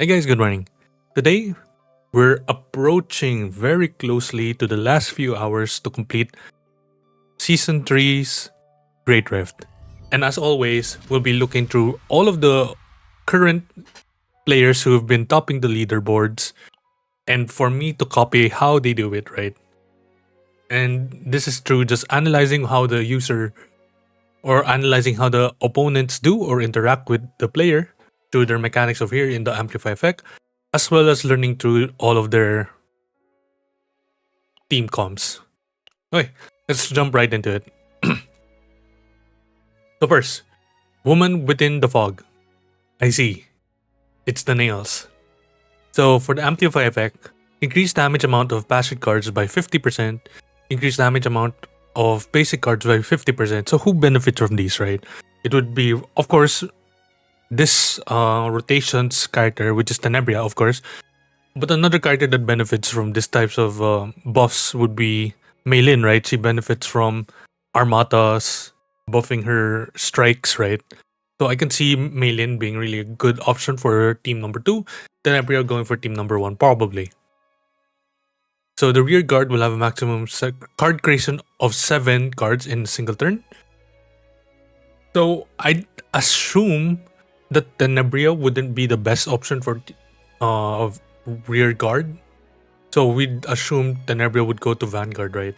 Hey guys, good morning. Today, we're approaching very closely to the last few hours to complete Season 3's Great Rift. And as always, we'll be looking through all of the current players who have been topping the leaderboards and for me to copy how they do it, right? And this is through just analyzing how the user or analyzing how the opponents do or interact with the player through their mechanics of here in the Amplify effect, as well as learning through all of their team comps. Okay, let's jump right into it. So first, Woman Within the Fog. I see. It's the nails. So for the Amplify effect, increase damage amount of passive cards by 50%, increase damage amount of basic cards by 50%. So who benefits from these, right? It would be, of course, this rotations character, which is Tenebria, of course. But another character that benefits from these types of buffs would be Maylin, right? She benefits from Armatas buffing her strikes, right? So I can see Maylin being really a good option for team number 2. Tenebria going for team number 1, probably. So the rear guard will have a maximum card creation of 7 cards in a single turn. So I assume that Tenebria wouldn't be the best option for rear guard. So we'd assume Tenebria would go to Vanguard, right?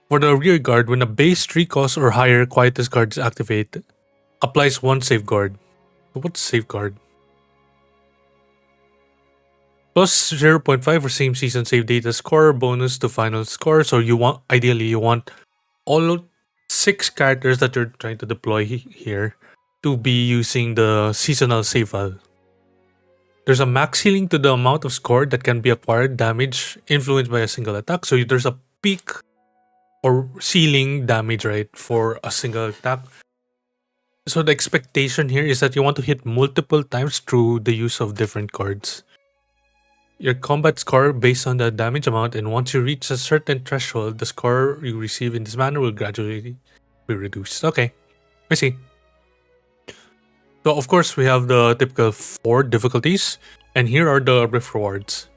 For the rear guard, when a base 3 cost or higher quietest card is activated, applies 1 safeguard. So what's safeguard? Plus 0.5 for same season save data score bonus to final score. So ideally you want all 6 characters that you're trying to deploy here to be using the seasonal save file. There's a max healing to the amount of score that can be acquired damage influenced by a single attack. So there's a peak or ceiling damage, right, for a single attack. So the expectation here is that you want to hit multiple times through the use of different cards. Your combat score based on the damage amount, and once you reach a certain threshold, the score you receive in this manner will gradually be reduced. Okay, I see. So of course we have the typical 4 difficulties, and here are the rift rewards.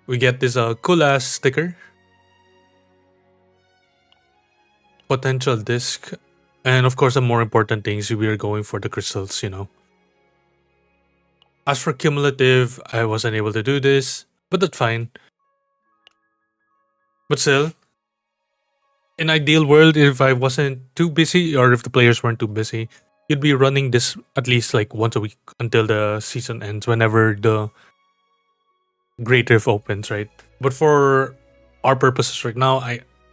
We get this cool ass sticker, potential disc, and of course the more important things, we are going for the crystals, you know. As for cumulative, I wasn't able to do this, but that's fine. But still, in ideal world, if I wasn't too busy or if the players weren't too busy, you'd be running this at least like once a week until the season ends, whenever the Great Rift opens, right? But for our purposes right now,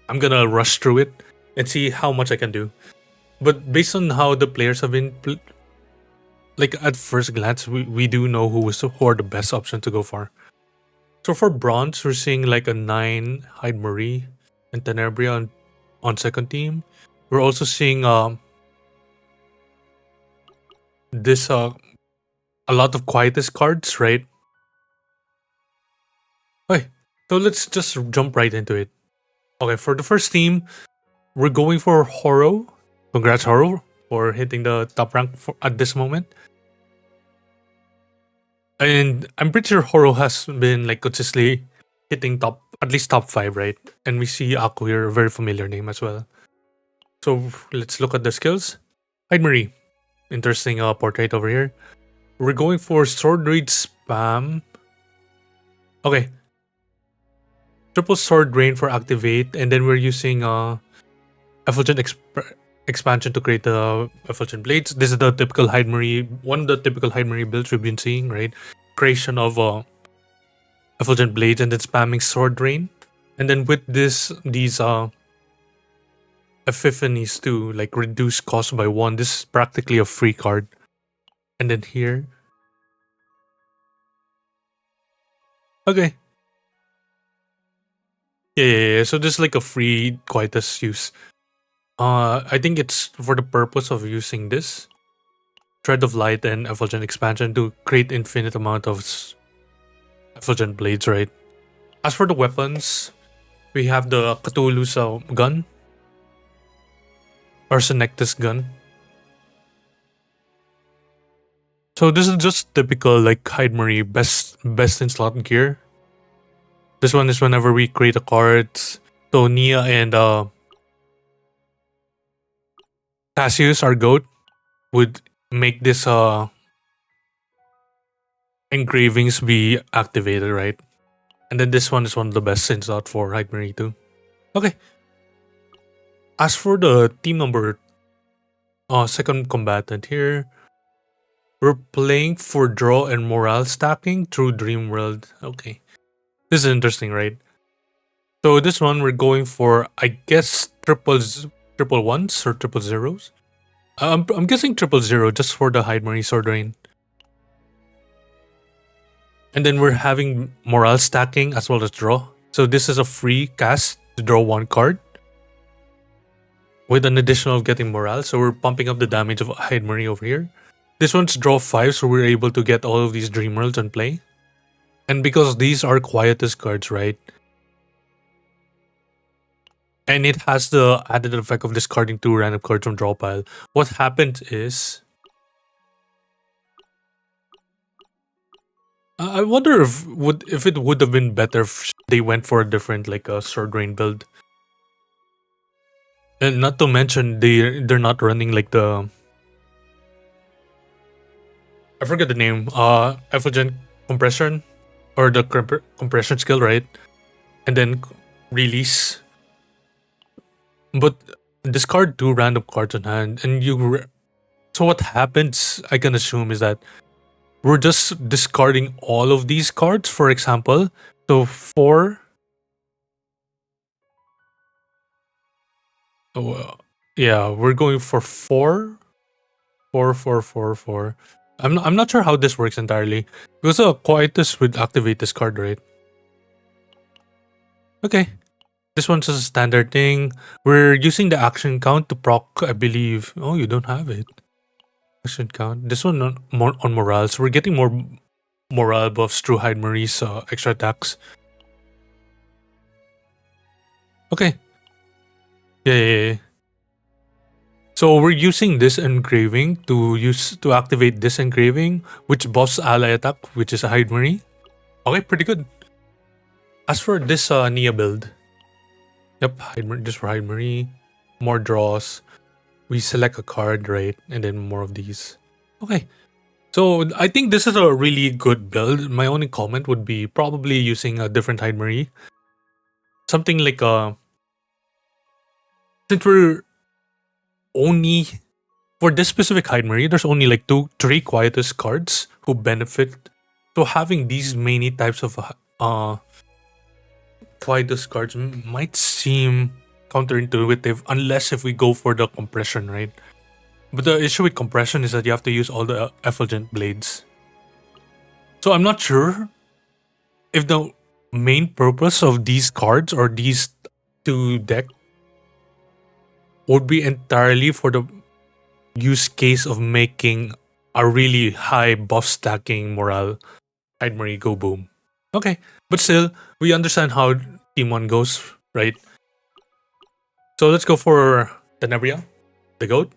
I'm gonna rush through it and see how much I can do. But based on how the players have been, like at first glance, we do know who are the best option to go for. So for bronze, we're seeing like a 9 Hyde Marie and Tenebria on second team. We're also seeing this a lot of quietest cards, right? Okay, so let's just jump right into it. Okay, for the first team, we're going for Horo. Congrats, Horo, for hitting the top rank at this moment. And I'm pretty sure Horo has been like consistently hitting at least top 5, right? And we see Aku here, a very familiar name as well. So let's look at the skills. Hyde Marie, interesting portrait over here. We're going for Sword Raid Spam. Okay. Triple Sword Rain for activate, and then we're using Effulgent expansion to create the Effulgent Blades. This is the typical Hyde Marie, one of the typical Hyde Marie builds we've been seeing, right? Creation of Effulgent Blades and then spamming Sword Rain. And then with these Epiphanies too, like reduce cost by 1. This is practically a free card. And then here. Okay. Yeah. So this is like a free Quietus use. I think it's for the purpose of using this Thread of Light and Effulgent expansion to create infinite amount of Effulgent Blades, right? As for the weapons, we have the Cthulhu's gun, or Senectus gun. So this is just typical like Hyde Marie best in slot gear. This one is whenever we create a card. So Nia and Cassius, our goat, would make this engravings be activated, right? And then this one is one of the best in slot for Hyde Marie too. Okay. As for the team number second combatant here, we're playing for draw and morale stacking through Dream World. Okay. This is interesting, right? So this one we're going for, I guess, triple ones or triple zeros. I'm guessing triple zero just for the Hyde Marie Sword Rain. And then we're having morale stacking as well as draw. So this is a free cast to draw one card with an additional of getting morale. So we're pumping up the damage of Hyde Marie over here. This one's draw 5, so we're able to get all of these Dream Worlds in play. And because these are quietest cards, right? And it has the added effect of discarding 2 random cards from draw pile. What happened is... I wonder if it would have been better if they went for a different like a Sword Rain build. And not to mention they're not running like the... I forget the name. Effulgent Compression or the compression skill, right? And then release. But discard 2 random cards on hand, and so what happens, I can assume, is that we're just discarding all of these cards, for example. So 4. Yeah, we're going for 4. 4, 4, 4, 4. I'm not sure how this works entirely. Because Quietus would activate this card, right? Okay. This one's just a standard thing. We're using the action count to proc, I believe. Oh, you don't have it. Action count. This one on morale. So we're getting more morale buffs through Hyde Marie's extra attacks. Okay. Yeah. So we're using this engraving to activate this engraving, which buffs ally attack, which is a Hyde Marie. Okay, pretty good. As for this Nia build, yep, just for Hyde Marie, more draws. We select a card, right, and then more of these. Okay, so I think this is a really good build. My only comment would be probably using a different Hyde Marie, something like since we're only for this specific Hyde Marie, there's only like 3 quietest cards who benefit. So having these many types of quietest cards might seem counterintuitive unless if we go for the compression, right? But the issue with compression is that you have to use all the effulgent blades. So I'm not sure if the main purpose of these cards or these 2 decks would be entirely for the use case of making a really high buff stacking morale Hyde Marie go boom. Okay, but still, we understand how Team 1 goes, right? So let's go for Tenebria, the goat.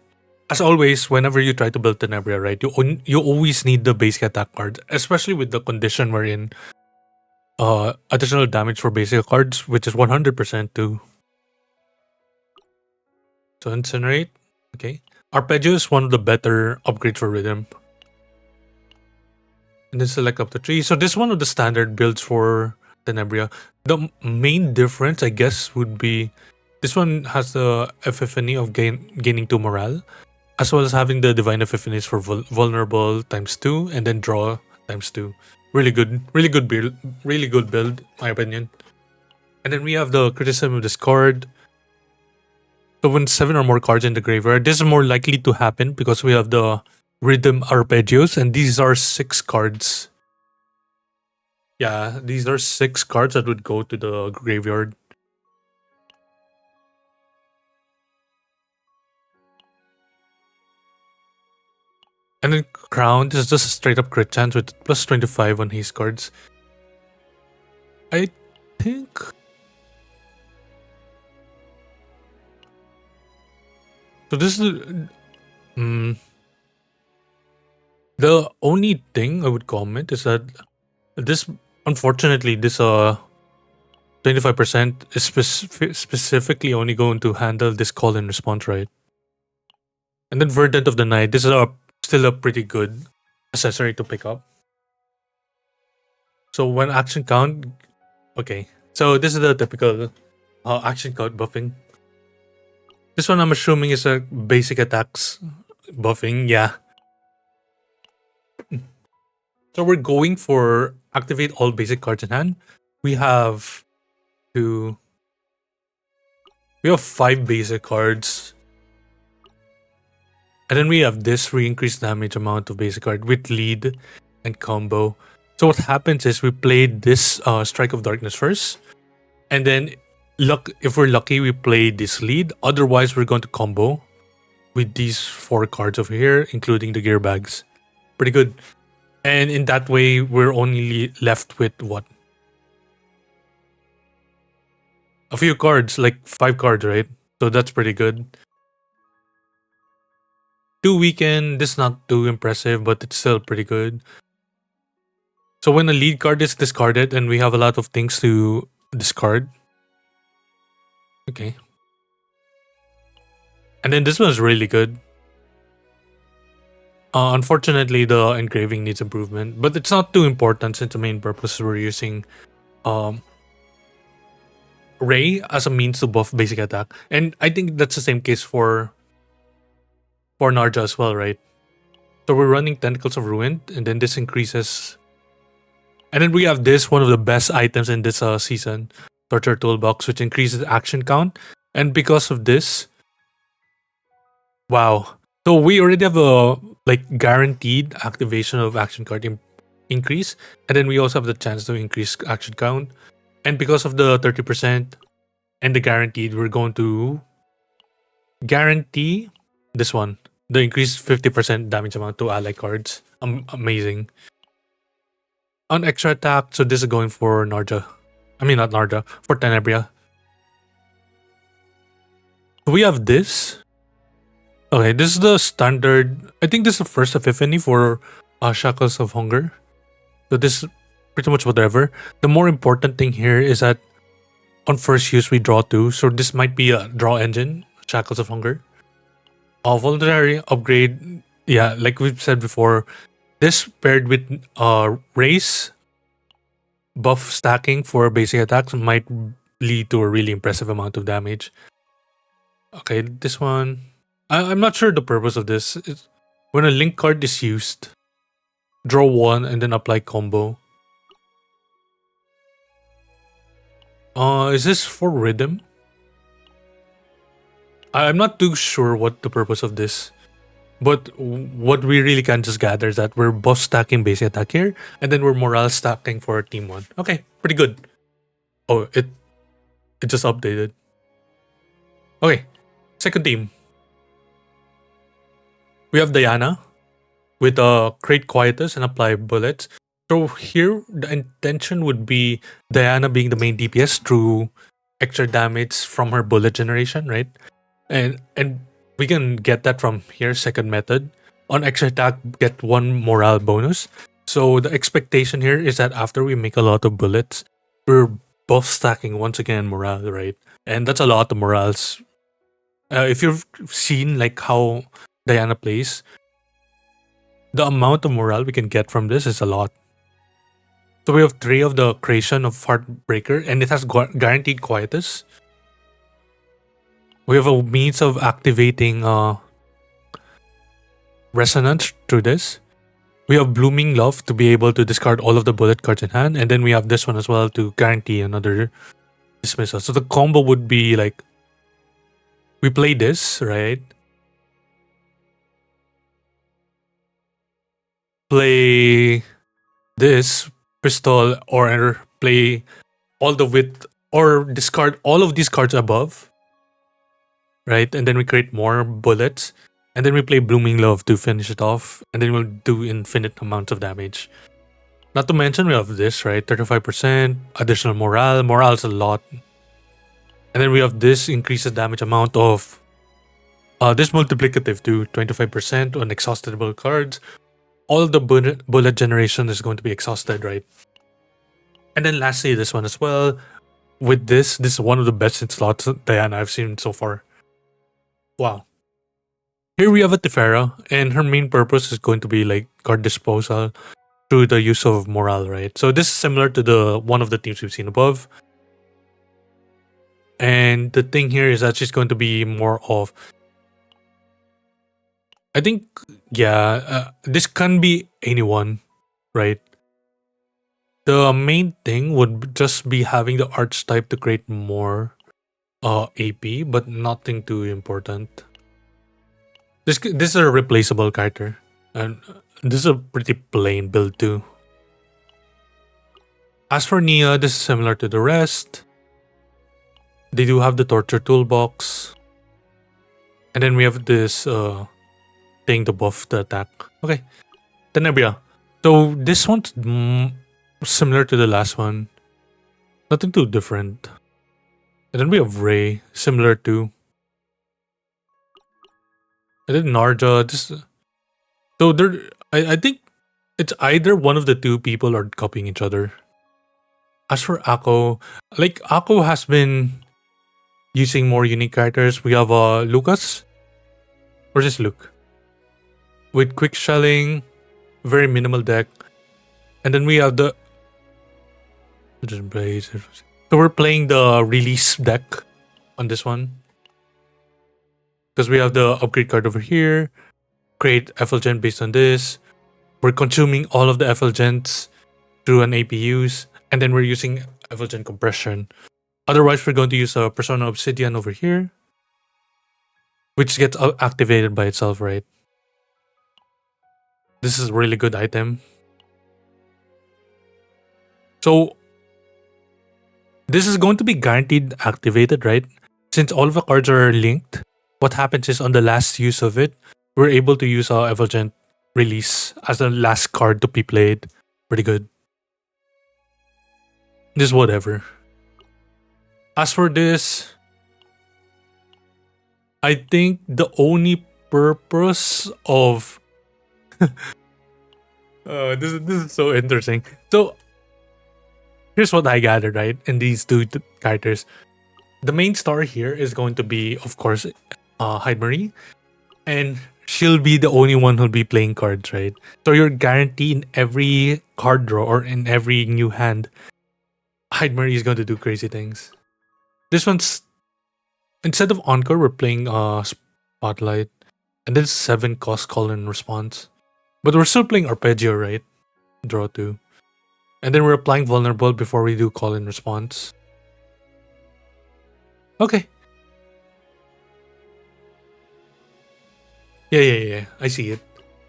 As always, whenever you try to build Tenebria, right, you always need the basic attack cards, especially with the condition we're in. Additional damage for basic cards, which is 100% too. So Incinerate, okay. Arpeggio is one of the better upgrades for Rhythm. And then select up to 3. So this is one of the standard builds for Tenebria. The main difference, I guess, would be this one has the Epiphany of gaining 2 morale, as well as having the Divine Epiphanies for vulnerable times 2, and then draw times 2. Really good build, my opinion. And then we have the criticism of this card. So when 7 or more cards in the graveyard, this is more likely to happen because we have the Rhythm Arpeggios, and these are 6 cards. Yeah, these are 6 cards that would go to the graveyard. And then Crown is just a straight up crit chance with plus 25 on his cards. I think... So this is... The only thing I would comment is that this, unfortunately, this 25% is specifically only going to handle this call and response, right? And then Verdant of the Night, this is still a pretty good accessory to pick up. So when action count, okay. So this is the typical action count buffing. This one I'm assuming is a basic attacks buffing, yeah. So we're going for activate all basic cards in hand. We have to. We have 5 basic cards. And then we have this increased damage amount of basic card with lead and combo. So what happens is we play this Strike of Darkness first. And then if we're lucky, we play this lead. Otherwise, we're going to combo with these 4 cards over here, including the gear bags. Pretty good. And in that way, we're only left with what? A few cards, like 5 cards, right? So that's pretty good. 2 weekend, this is not too impressive, but it's still pretty good. So when a lead card is discarded and we have a lot of things to discard. Okay. And then this one's really good. Unfortunately, the engraving needs improvement, but it's not too important since the main purpose we're using Ray as a means to buff basic attack. And I think that's the same case for Narja as well, right? So we're running Tentacles of Ruin, and then this increases. And then we have this, one of the best items in this season, Torture Toolbox, which increases action count. And because of this, wow. So we already have a guaranteed activation of action card increase, and then we also have the chance to increase action count. And because of the 30% and the guaranteed, we're going to guarantee this one, the increased 50% damage amount to ally cards. Amazing. On extra attack, so this is going for Narja. I mean, not Narja, for Tenebria. So we have this. Okay, this is the standard. I think this is the first epiphany for Shackles of Hunger. So this is pretty much whatever. The more important thing here is that on first use we draw 2. So this might be a draw engine, Shackles of Hunger. Voluntary upgrade, yeah, like we've said before, this paired with race buff stacking for basic attacks might lead to a really impressive amount of damage. Okay, this one, I'm not sure the purpose of this. It's when a link card is used, draw 1 and then apply combo. Is this for rhythm? I'm not too sure what the purpose of this, but what we really can just gather is that we're buff stacking basic attack here, and then we're morale stacking for team 1. Okay, pretty good. Oh, it just updated. Okay, second team. We have Diana with create quietus and apply bullets. So here the intention would be Diana being the main DPS through extra damage from her bullet generation, right? And we can get that from here, second method. On extra attack, get 1 morale bonus. So the expectation here is that after we make a lot of bullets, we're buff stacking once again morale, right? And that's a lot of morales. If you've seen like how Diana plays, the amount of morale we can get from this is a lot. So we have 3 of the creation of Heartbreaker, and it has guaranteed quietus. We have a means of activating Resonance through this. We have Blooming Love to be able to discard all of the bullet cards in hand, and then we have this one as well to guarantee another dismissal. So the combo would be like, we play this, right? Play this pistol, or play all the width, or discard all of these cards above, right? And then we create more bullets, and then we play Blooming Love to finish it off, and then we'll do infinite amounts of damage. Not to mention we have this, right? 35% additional morale. Morale is a lot. And then we have this increases damage amount of this multiplicative to 25% on exhaustible cards. all the bullet generation is going to be exhausted, right? And then lastly, this one as well. With this is one of the best slots Diana I've seen so far. Wow. Here we have a Tefera, and her main purpose is going to be like card disposal through the use of morale, right? So this is similar to the one of the teams we've seen above. And the thing here is that she's going to be more of, I think, yeah, this can be anyone, right? The main thing would just be having the archetype to create more AP, but nothing too important. This is a replaceable character, and this is a pretty plain build too. As for Nia, this is similar to the rest. They do have the torture toolbox, and then we have this thing to buff the attack. Okay, Tenebria. So this one's similar to the last one, nothing too different. And then we have Ray, similar to. And then Narja. So there. I think it's either one of the two people are copying each other. As for Akko, like Akko has been using more unique characters. We have Lucas, or just Luke, with quick shelling, very minimal deck, and then we have the. So we're playing the release deck on this one because we have the upgrade card over here. Create Effulgent based on this. We're consuming all of the Effulgents through an APUs, and then we're using Effulgent compression. Otherwise, we're going to use a Persona Obsidian over here, which gets activated by itself, right? This is a really good item. So this is going to be guaranteed activated, right? Since all of the cards are linked, what happens is on the last use of it, we're able to use our Effulgent release as the last card to be played. Pretty good. Just whatever. As for this, I think the only purpose of this is so interesting. So here's what I gathered, right? In these two characters, the main star here is going to be, of course, Hyde Marie, and she'll be the only one who'll be playing cards, right? So you're guaranteed in every card draw or in every new hand, Hyde Marie is going to do crazy things. This one's, instead of Encore, we're playing Spotlight, and then 7 cost call and response. But we're still playing Arpeggio, right? Draw 2. And then we're applying Vulnerable before we do call and response. Okay. Yeah. I see it.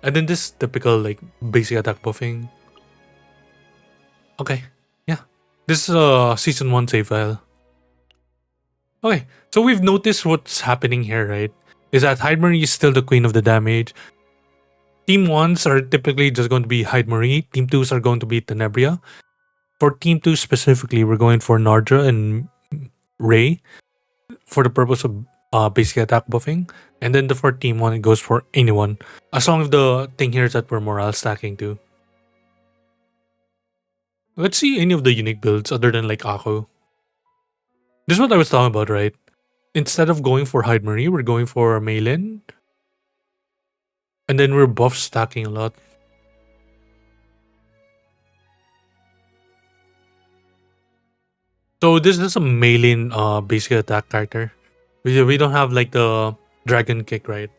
And then this typical like basic attack buffing. Okay. Yeah. This is a season 1 save file. Okay. So we've noticed what's happening here, right? Is that Hyde Marie is still the queen of the damage. Team 1s are typically just going to be Hyde Marie. Team 2s are going to be Tenebria. For Team 2 specifically, we're going for Nardra and Ray for the purpose of basic attack buffing. And then for Team 1, it goes for anyone. As long as the thing here is that we're morale stacking too. Let's see any of the unique builds other than like Akko. This is what I was talking about, right? Instead of going for Hyde Marie, we're going for Maylin. And then we're buff stacking a lot. So this is a Maylin basic attack character. We don't have like the dragon kick, right?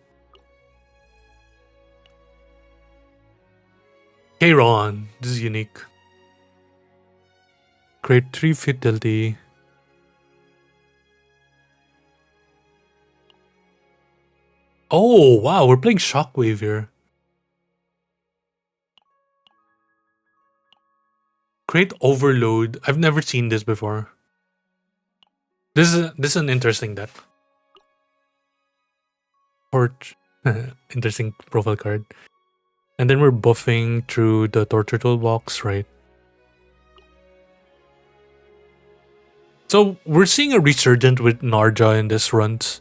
Kayron, this is unique. Create 3 futility. Oh wow, we're playing Shockwave here. Create Overload. I've never seen this before. This is an interesting deck. Torch. Interesting profile card. And then we're buffing through the Torture Toolbox, right? So we're seeing a resurgent with Narja in this runs.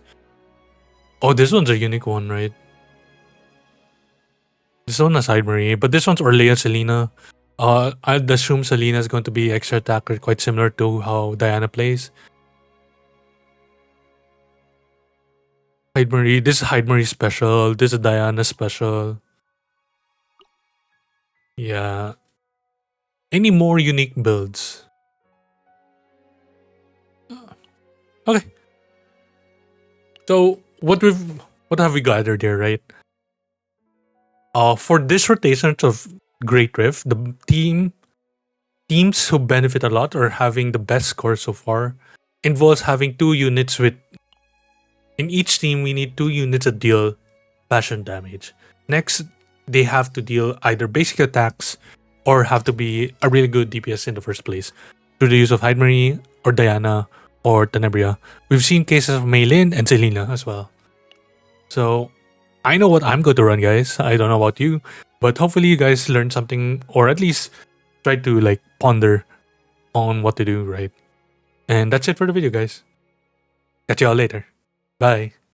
Oh, this one's a unique one, right? This one has Hyde Marie, but this one's Orlea Selena. I'd assume Selena is going to be extra attacker, quite similar to how Diana plays. Hyde Marie, this is Hyde Marie special. This is Diana special. Yeah. Any more unique builds? Okay. So what have we gathered here, right? For this rotation of Great Rift, the teams who benefit a lot or having the best score so far involves having 2 units with. In each team, we need 2 units that deal passion damage. Next, they have to deal either basic attacks or have to be a really good DPS in the first place through the use of Hyde Marie or Diana or Tenebria. We've seen cases of Maylin and Selena as well. So I know what I'm going to run, guys. I don't know about you, but hopefully you guys learned something or at least try to like ponder on what to do, right? And that's it for the video, guys. Catch you all later. Bye.